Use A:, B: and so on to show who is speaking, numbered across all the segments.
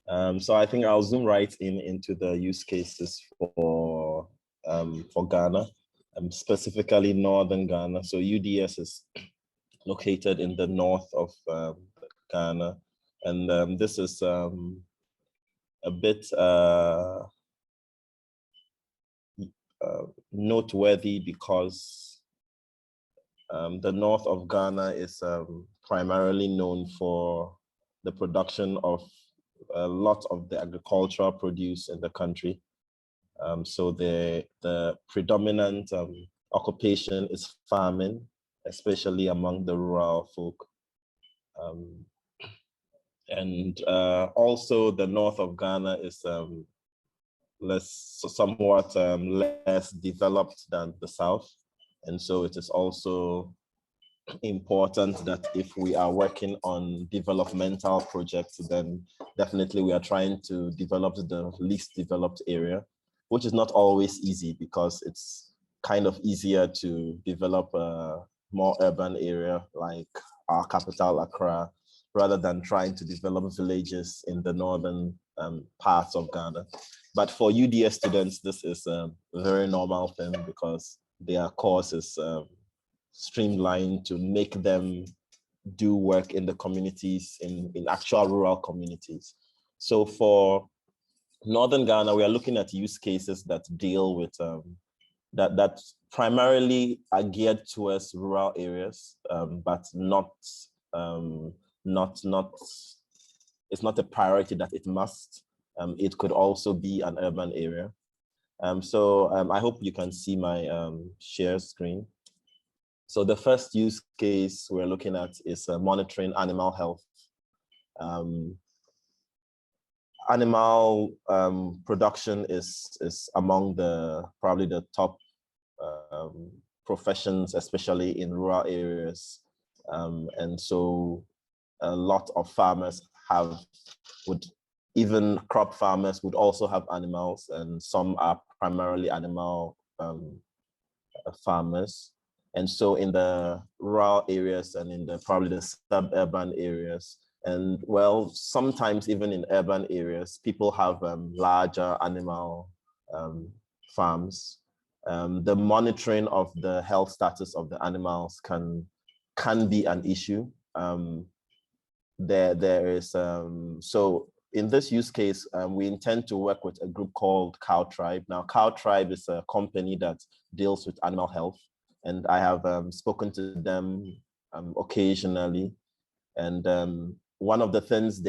A: So I think I'll zoom right into the use cases for Ghana, specifically northern Ghana. So UDS is located in the north of Ghana, and this is a bit noteworthy because the north of Ghana is primarily known for the production of a lot of the agricultural produce in the country. So the predominant occupation is farming, especially among the rural folk. And also the north of Ghana is somewhat less developed than the south. And so it is also important that if we are working on developmental projects, then definitely we are trying to develop the least developed area, which is not always easy because it's kind of easier to develop a more urban area like our capital, Accra, rather than trying to develop villages in the northern parts of Ghana. But for UDS students, this is a very normal thing because their course is streamlined to make them do work in the communities, in actual rural communities. So for northern Ghana, we are looking at use cases that deal with that primarily are geared towards rural areas, but it's not a priority that it must. It could also be an urban area. So I hope you can see my share screen. So the first use case we're looking at is monitoring animal health. Animal production is among probably the top professions, especially in rural areas. And so a lot of farmers even crop farmers would also have animals, and some are primarily animal farmers. And so in the rural areas and in probably the suburban areas, and well, sometimes even in urban areas, people have larger animal farms. The monitoring of the health status of the animals can be an issue. There is, so in this use case, we intend to work with a group called Cow Tribe. Now, Cow Tribe is a company that deals with animal health, and I have spoken to them occasionally. And one of the things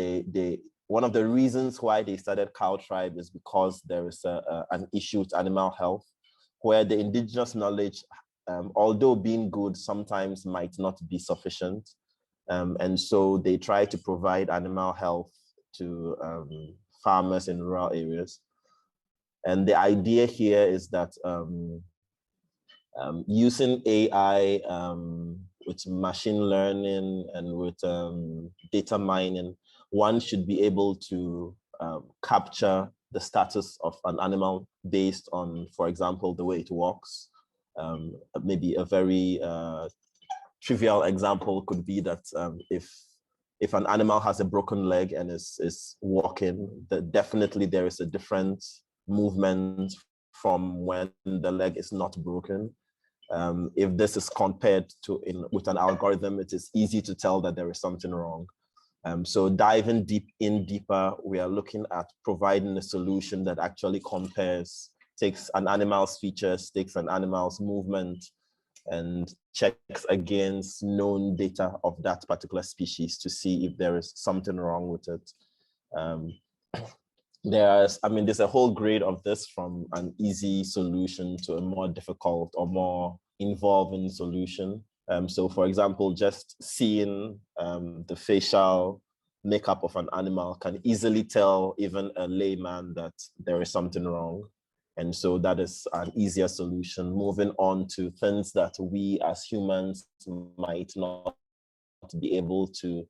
A: one of the reasons why they started Cow Tribe is because there is an issue with animal health, where the indigenous knowledge, although being good, sometimes might not be sufficient. And so they try to provide animal health to farmers in rural areas. And the idea here is that using AI with machine learning and with data mining, one should be able to capture the status of an animal based on, for example, the way it walks. Maybe a very trivial example could be that if an animal has a broken leg and is walking, definitely there is a different movement from when the leg is not broken. If this is compared to with an algorithm, it is easy to tell that there is something wrong. So diving deeper, we are looking at providing a solution that actually takes an animal's features, takes an animal's movement, and checks against known data of that particular species to see if there is something wrong with it. There's a whole grade of this, from an easy solution to a more difficult or more involving solution. So for example, just seeing the facial makeup of an animal can easily tell even a layman that there is something wrong. And so that is an easier solution. Moving on to things that we as humans might not be able to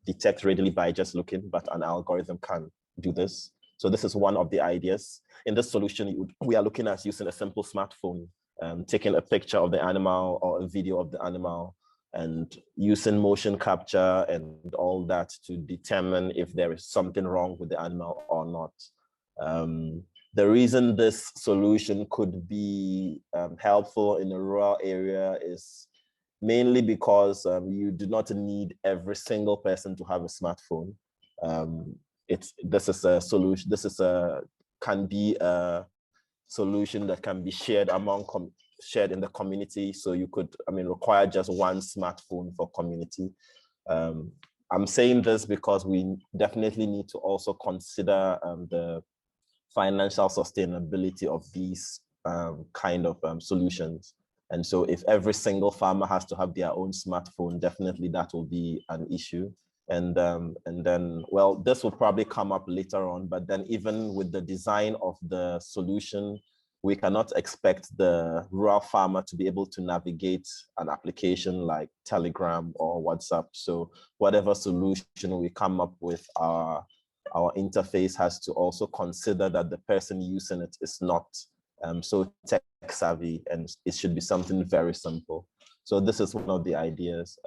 A: detect readily by just looking, but an algorithm can do this. So this is one of the ideas. In this solution, we are looking at using a simple smartphone, taking a picture of the animal or a video of the animal, and using motion capture and all that to determine if there is something wrong with the animal or not. The reason this solution could be helpful in a rural area is mainly because you do not need every single person to have a smartphone. This is a solution. Can be a solution that can be shared shared in the community. So you could, require just one smartphone for community. I'm saying this because we definitely need to also consider the financial sustainability of these kind of solutions. And so if every single farmer has to have their own smartphone, definitely that will be an issue. And then, well, this will probably come up later on, but then even with the design of the solution, we cannot expect the rural farmer to be able to navigate an application like Telegram or WhatsApp. So whatever solution we come up with, our interface has to also consider that the person using it is not so tech savvy, and it should be something very simple. So this is one of the ideas.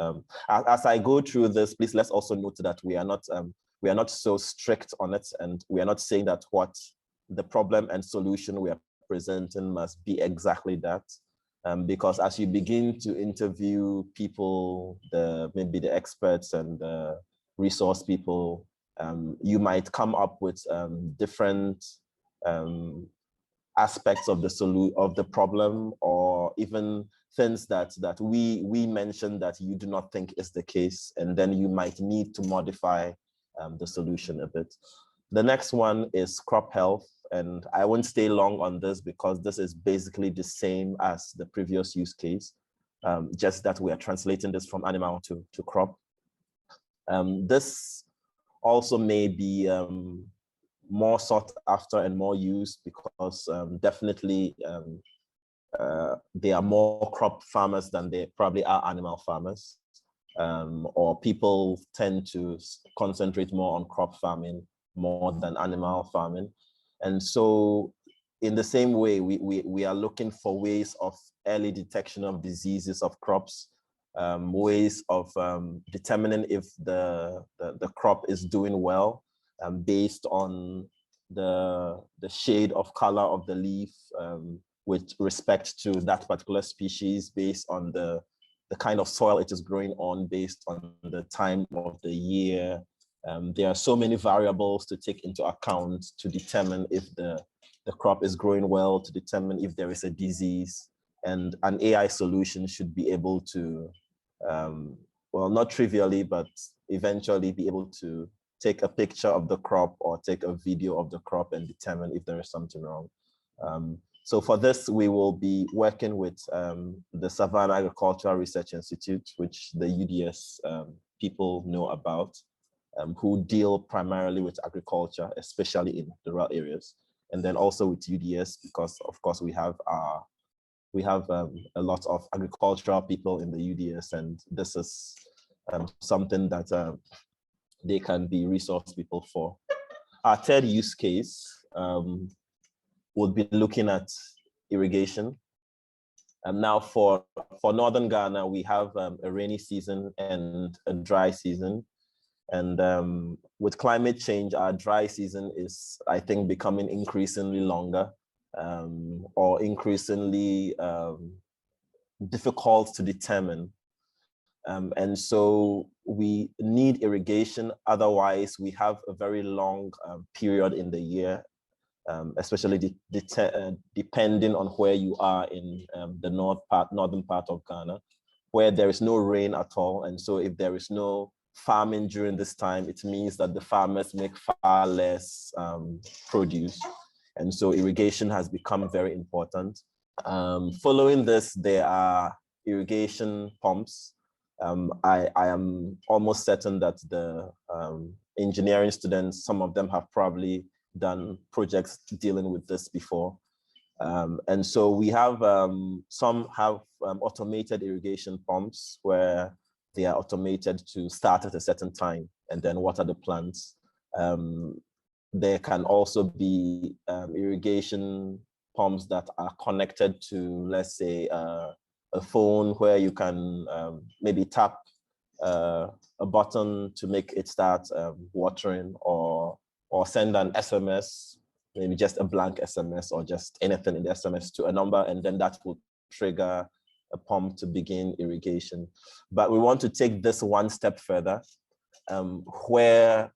A: As I go through this, please let's also note that we are not so strict on it, and we are not saying that what the problem and solution we are presenting must be exactly that. Because as you begin to interview people, maybe the experts and the resource people, you might come up with different aspects of the problem, or even things that we mentioned that you do not think is the case, and then you might need to modify the solution a bit. The next one is crop health, and I won't stay long on this because this is basically the same as the previous use case, just that we are translating this from animal to crop. This also may be more sought after and more used because definitely there are more crop farmers than there probably are animal farmers, or people tend to concentrate more on crop farming more than animal farming. And so in the same way, we are looking for ways of early detection of diseases of crops, ways of determining if the crop is doing well, based on the shade of color of the leaf, with respect to that particular species, based on the kind of soil it is growing on, based on the time of the year. There are so many variables to take into account to determine if the crop is growing well, to determine if there is a disease. And an AI solution should be able to, well, not trivially, but eventually be able to take a picture of the crop or take a video of the crop and determine if there is something wrong. So for this, we will be working with the Savannah Agricultural Research Institute, which the UDS people know about, who deal primarily with agriculture, especially in the rural areas. And then also with UDS, because of course we have a lot of agricultural people in the UDS, and this is something that they can be resource people for. Our third use case would be looking at irrigation. And now for Northern Ghana, we have a rainy season and a dry season. And with climate change, our dry season is, I think, becoming increasingly longer, or increasingly difficult to determine. And so we need irrigation. Otherwise, we have a very long period in the year, especially depending on where you are in the northern part of Ghana, where there is no rain at all. And so if there is no farming during this time, it means that the farmers make far less produce. And so irrigation has become very important. Following this, there are irrigation pumps. I am almost certain that the engineering students, some of them have probably done projects dealing with this before. And so we have, some have automated irrigation pumps where they are automated to start at a certain time and then water the plants. There can also be irrigation pumps that are connected to, let's say, a phone where you can maybe tap a button to make it start watering, or send an SMS, maybe just a blank SMS or just anything in the SMS to a number, and then that will trigger a pump to begin irrigation. But we want to take this one step further, where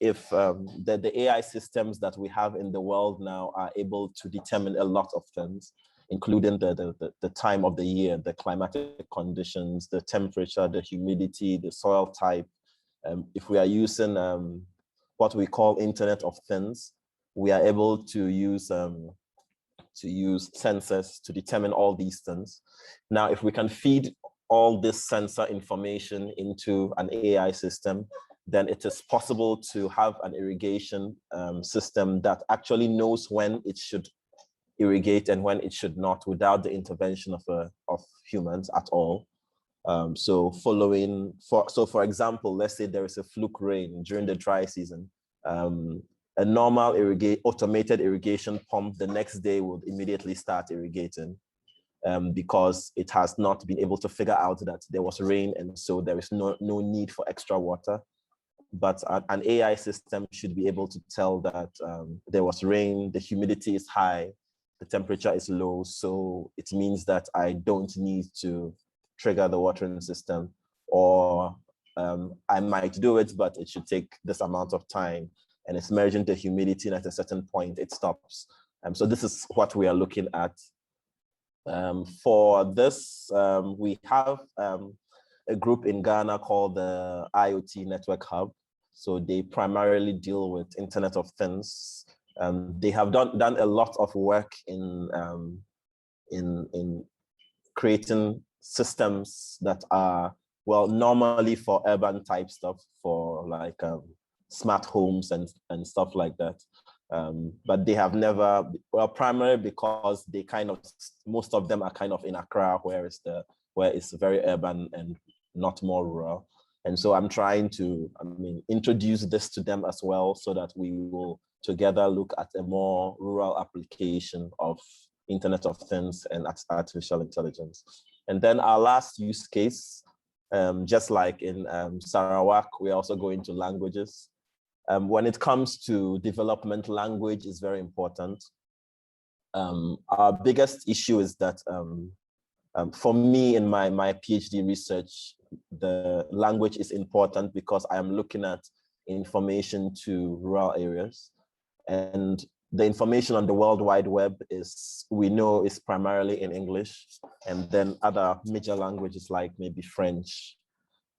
A: if the AI systems that we have in the world now are able to determine a lot of things, including the time of the year, the climatic conditions, the temperature, the humidity, the soil type. If we are using what we call Internet of Things, we are able to use sensors to determine all these things. Now, if we can feed all this sensor information into an AI system, then it is possible to have an irrigation system that actually knows when it should irrigate and when it should not, without the intervention of humans at all. So for example, let's say there is a fluke rain during the dry season. A normal automated irrigation pump the next day would immediately start irrigating, because it has not been able to figure out that there was rain, and so there is no need for extra water. But an AI system should be able to tell that there was rain, the humidity is high, the temperature is low, so it means that I don't need to trigger the watering system, or I might do it, but it should take this amount of time, and it's measuring the humidity, and at a certain point it stops. So this is what we are looking at. For this, we have a group in Ghana called the IoT Network Hub. So they primarily deal with Internet of Things. They have done a lot of work in creating systems that are, well, normally for urban type stuff, for like smart homes and stuff like that. But they have never, well, primarily because they kind of, most of them are kind of in Accra, where it's very urban and not more rural. And so I'm trying to, introduce this to them as well, so that we will together look at a more rural application of Internet of Things and artificial intelligence. And then our last use case, just like in Sarawak, we're also going to languages. When it comes to development, language is very important. Our biggest issue is that for me in my PhD research, the language is important because I am looking at information to rural areas. And the information on the World Wide Web we know is primarily in English, and then other major languages like maybe French.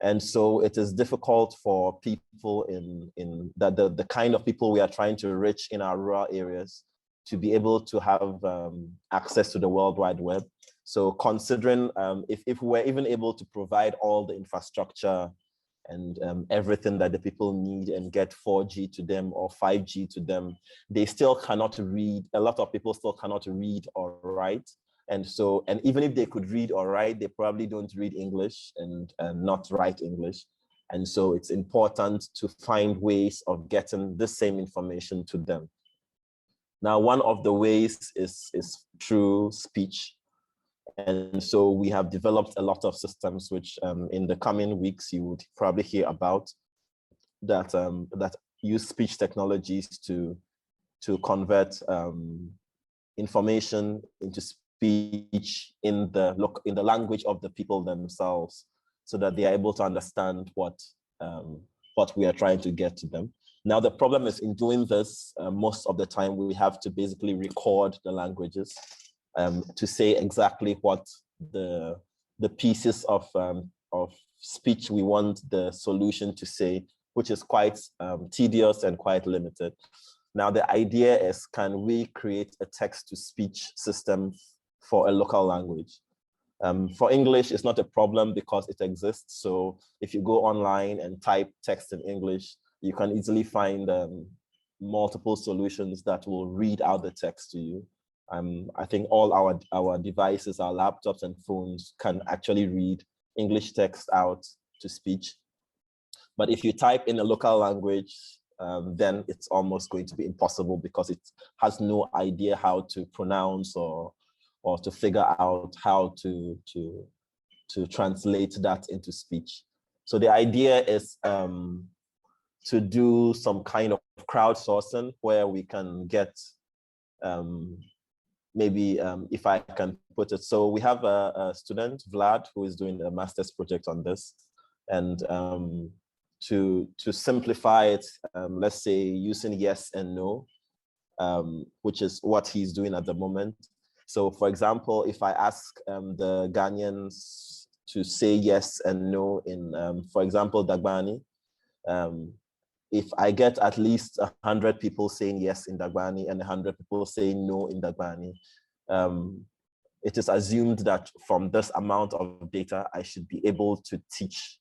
A: And so it is difficult for people in the kind of people we are trying to reach in our rural areas to be able to have access to the World Wide Web. So considering if we're even able to provide all the infrastructure and everything that the people need and get 4G to them or 5G to them, they still cannot read. A lot of people still cannot read or write. And so, and even if they could read or write, they probably don't read English and not write English. And so it's important to find ways of getting the same information to them. Now, one of the ways is through speech. And so we have developed a lot of systems, which in the coming weeks, you would probably hear about, that use speech technologies to convert information into speech in the language of the people themselves, so that they are able to understand what we are trying to get to them. Now, the problem is in doing this, most of the time we have to basically record the languages to say exactly what the pieces of speech we want the solution to say, which is quite tedious and quite limited. Now, the idea is, can we create a text-to-speech system for a local language? For English, it's not a problem because it exists. So if you go online and type text in English, you can easily find multiple solutions that will read out the text to you. I think all our devices, our laptops and phones can actually read English text out to speech. But if you type in a local language, then it's almost going to be impossible because it has no idea how to pronounce or or to figure out how to translate that into speech. So the idea is to do some kind of crowdsourcing where we can get maybe if I can put it. So we have a student, Vlad, who is doing a master's project on this. And to simplify it, let's say using yes and no, which is what he's doing at the moment. So for example, if I ask the Ghanaians to say yes and no in, for example, Dagbani, if I get at least 100 people saying yes in Dagbani and 100 people saying no in Dagbani, it is assumed that from this amount of data, I should be able to teach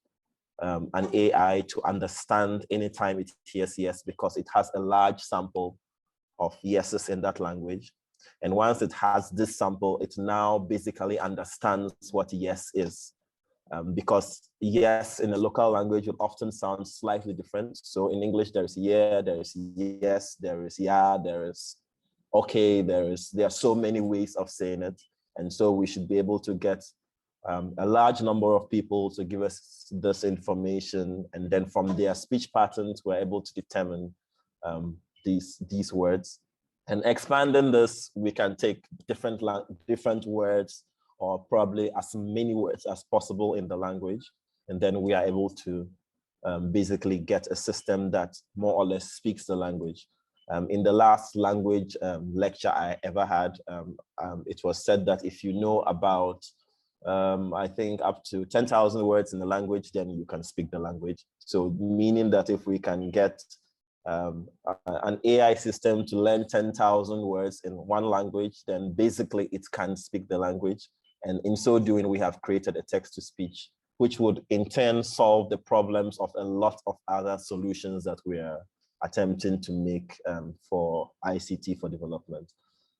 A: an AI to understand anytime it hears yes, because it has a large sample of yeses in that language. And once it has this sample, it now basically understands what yes is. Because yes in a local language would often sound slightly different. So in English, there is yeah, there is yes, there is yeah, there is okay, there are so many ways of saying it. And so we should be able to get a large number of people to give us this information. And then from their speech patterns, we're able to determine these words. And expanding this, we can take different words, or probably as many words as possible in the language. And then we are able to basically get a system that more or less speaks the language. In the last language lecture I ever had, it was said that if you know about, I think up to 10,000 words in the language, then you can speak the language. So meaning that if we can get an AI system to learn 10,000 words in one language, then basically it can speak the language. And in so doing, we have created a text-to-speech, which would in turn solve the problems of a lot of other solutions that we are attempting to make for ICT for development.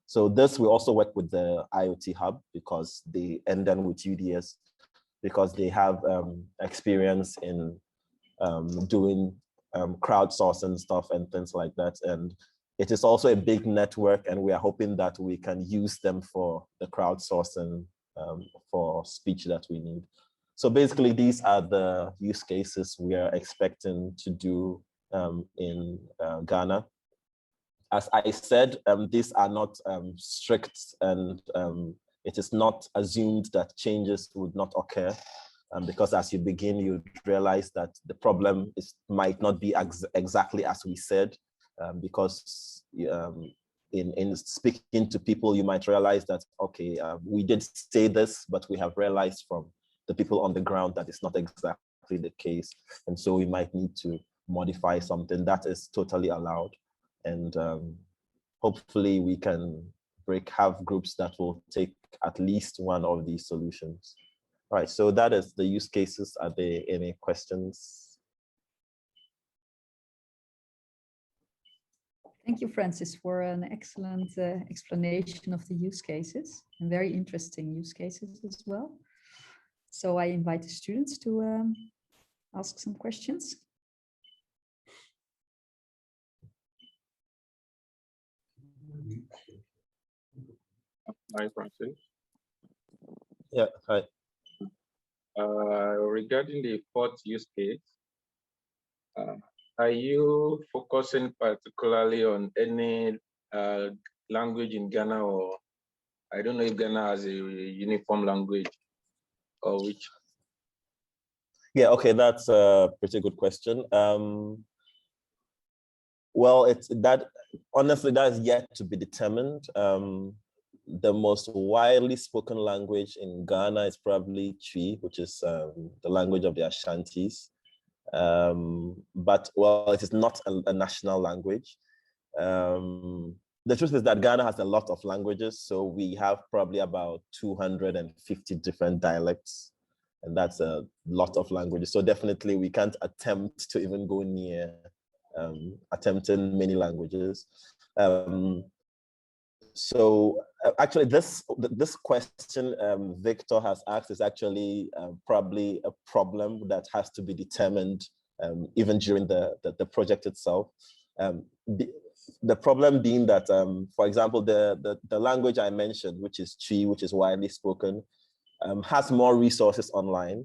A: So this, we also work with the IoT Hub, because they, and then with UDS, because they have experience in doing crowdsourcing stuff and things like that. And it is also a big network, and we are hoping that we can use them for the crowdsourcing for speech that we need. So basically, these are the use cases we are expecting to do in Ghana. As I said, these are not strict, and it is not assumed that changes would not occur. Because as you begin, you realize that the problem might not be exactly as we said, because in speaking to people, you might realize that, okay, we did say this, but we have realized from the people on the ground that it's not exactly the case. And so we might need to modify something. That is totally allowed. And hopefully we can have groups that will take at least one of these solutions. All right, so that is the use cases. Are there any questions?
B: Thank you, Francis, for an excellent explanation of the use cases, and very interesting use cases as well. So I invite the students to ask some questions.
C: Hi, Francis.
A: Yeah, hi.
C: Regarding the fourth use case, are you focusing particularly on any language in Ghana, or I don't know if Ghana has a uniform language, or which?
A: Yeah, okay, that's a pretty good question. Well, honestly, that is yet to be determined. The most widely spoken language in Ghana is probably Twi, which is the language of the Ashantis. But, well, it is not a national language. The truth is that Ghana has a lot of languages, so we have probably about 250 different dialects, and that's a lot of languages. So definitely we can't attempt to even go near attempting many languages. So actually this question Victor has asked is actually probably a problem that has to be determined even during the project itself. the problem being that, for example, the language I mentioned, which is Twi, which is widely spoken, has more resources online.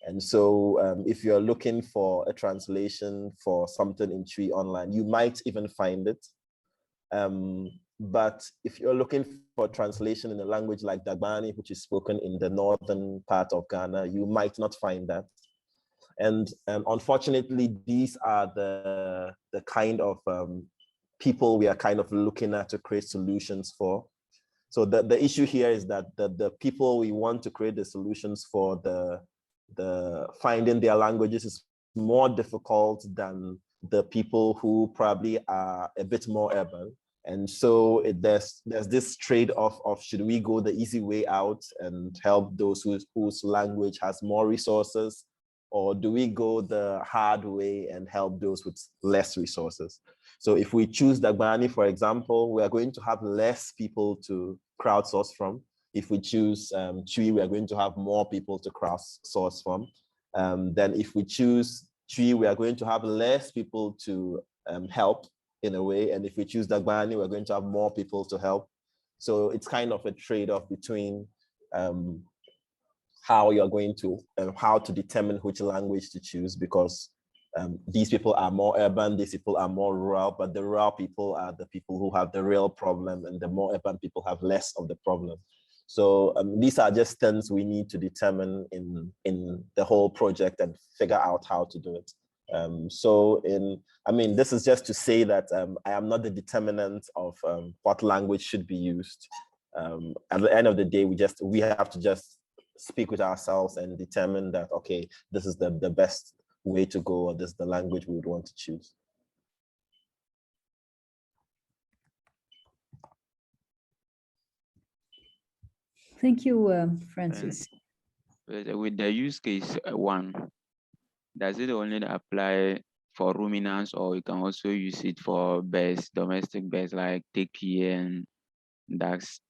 A: And so if you're looking for a translation for something in Twi online, you might even find it. But if you're looking for translation in a language like Dagbani, which is spoken in the northern part of Ghana, you might not find that. And unfortunately, these are the kind of people we are kind of looking at to create solutions for. So the issue here is that the people we want to create the solutions for, the finding their languages is more difficult than the people who probably are a bit more urban. And so there's this trade-off of, should we go the easy way out and help those whose language has more resources, or do we go the hard way and help those with less resources? So if we choose Dagbani, for example, we are going to have less people to crowdsource from. If we choose Twi, we are going to have more people to crowdsource from. Then if we choose Twi, we are going to have less people to help in a way. And if we choose Dagbani, we're going to have more people to help. So it's kind of a trade-off between how you're going to, how to determine which language to choose, because these people are more urban, these people are more rural, but the rural people are the people who have the real problem, and the more urban people have less of the problem. So these are just things we need to determine in the whole project and figure out how to do it. This is just to say that I am not the determinant of what language should be used. At the end of the day, we have to just speak with ourselves and determine that, okay, this is the best way to go, or this is the language we would want to choose.
B: Thank you, Francis.
D: With the use case one, does it only apply for ruminants, or you can also use it for birds, domestic birds like turkey and ducks?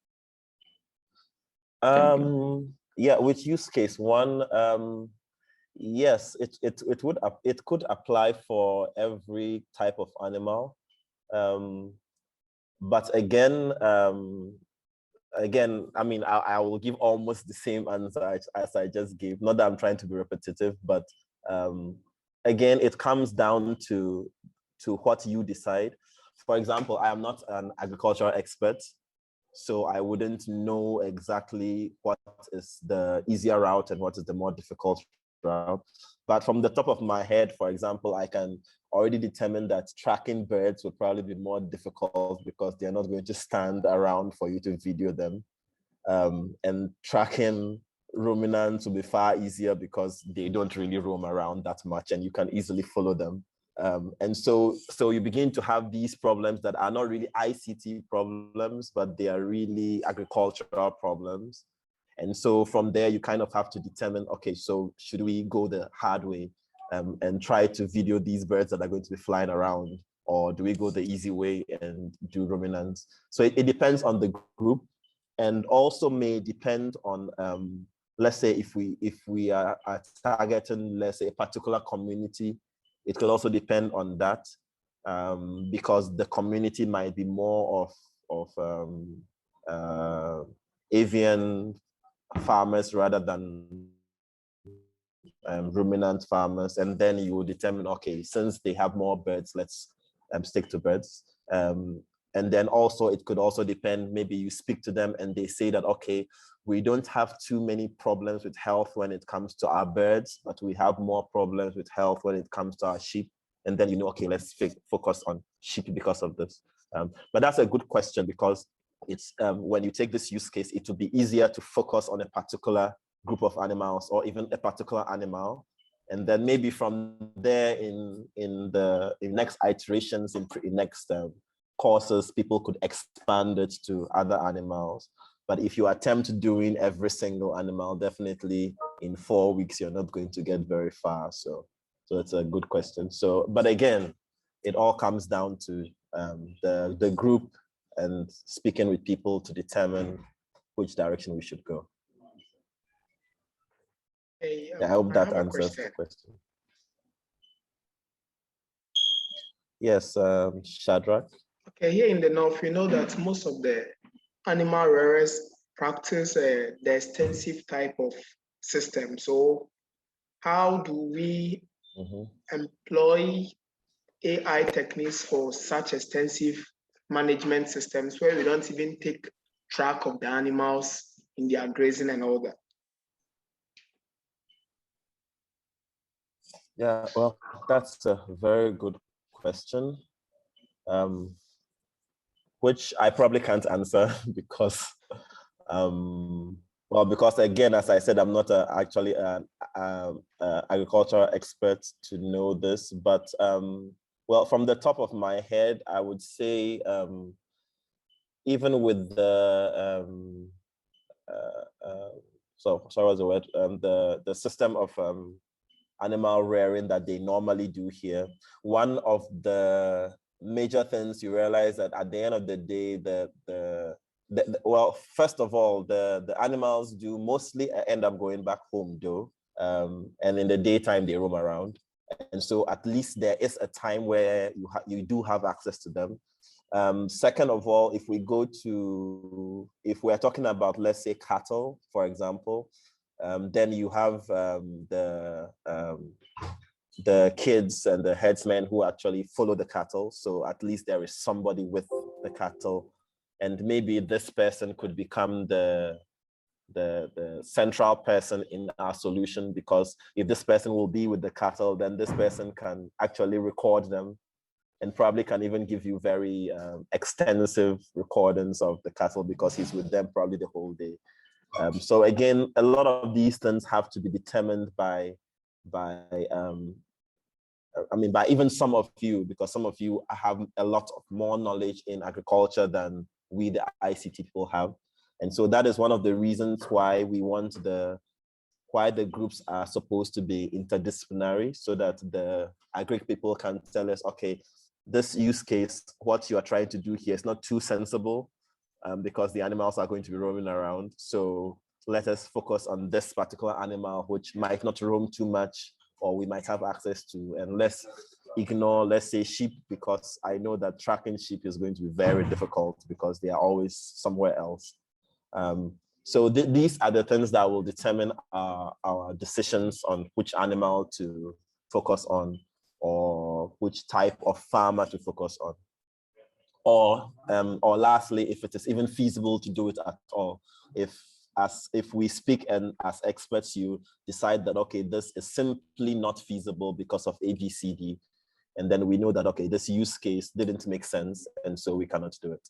A: Yeah, with use case one, yes, it could apply for every type of animal. But again, I will give almost the same answer as I just gave. Not that I'm trying to be repetitive, but again, it comes down to what you decide. For example, I am not an agricultural expert, so I wouldn't know exactly what is the easier route and what is the more difficult route. But from the top of my head, for example, I can already determine that tracking birds would probably be more difficult because they're not going to stand around for you to video them. And tracking ruminants will be far easier because they don't really roam around that much and you can easily follow them. And so you begin to have these problems that are not really ICT problems, but they are really agricultural problems. And so from there, you kind of have to determine, okay, so should we go the hard way and try to video these birds that are going to be flying around, or do we go the easy way and do ruminants? So it depends on the group, and also may depend on, let's say if we are targeting, let's say, a particular community, it could also depend on that, because the community might be more of avian farmers rather than ruminant farmers, and then you will determine, okay, since they have more birds, let's stick to birds. And then also it could also depend, maybe you speak to them and they say that, okay, we don't have too many problems with health when it comes to our birds, but we have more problems with health when it comes to our sheep. And then, okay, let's focus on sheep because of this. But that's a good question, because it's when you take this use case, it will be easier to focus on a particular group of animals or even a particular animal. And then maybe from there in next iterations, in next courses, people could expand it to other animals. But if you attempt doing every single animal, definitely in 4 weeks, you're not going to get very far. So it's a good question. So, but again, it all comes down to the group and speaking with people to determine which direction we should go.
E: Hey,
A: I hope that answers the question. Yes, Shadrach.
E: Okay, here in the north, we know that most of the animal rearers practice the extensive type of system. So how do we employ AI techniques for such extensive management systems where we don't even take track of the animals in their grazing and all that?
A: Yeah, well, that's a very good question, which I probably can't answer because, well, because again, as I said, I'm not actually an agricultural expert to know this, but well, from the top of my head, I would say even with the sorry, what's the word? The system of animal rearing that they normally do here, one of the major things you realize that at the end of the day, well, first of all, the animals do mostly end up going back home though, and in the daytime they roam around, and so at least there is a time where you do have access to them. Second of all, if we're talking about, let's say, cattle, for example, then you have the kids and the herdsmen who actually follow the cattle. So at least there is somebody with the cattle, and maybe this person could become the central person in our solution, because if this person will be with the cattle, then this person can actually record them and probably can even give you very extensive recordings of the cattle because he's with them probably the whole day. So again, a lot of these things have to be determined by even some of you, because some of you have a lot of more knowledge in agriculture than we, the ICT people, have. And so that is one of the reasons why we want why the groups are supposed to be interdisciplinary, so that the agri people can tell us, okay, this use case, what you are trying to do here is not too sensible, because the animals are going to be roaming around. So let us focus on this particular animal, which might not roam too much, or we might have access to, and let's ignore, let's say, sheep, because I know that tracking sheep is going to be very difficult because they are always somewhere else. So these are the things that will determine our decisions on which animal to focus on, or which type of farmer to focus on. Or lastly, if it is even feasible to do it at all. If we speak and as experts, you decide that, okay, this is simply not feasible because of ABCD, and then we know that, okay, this use case didn't make sense, and so we cannot do it.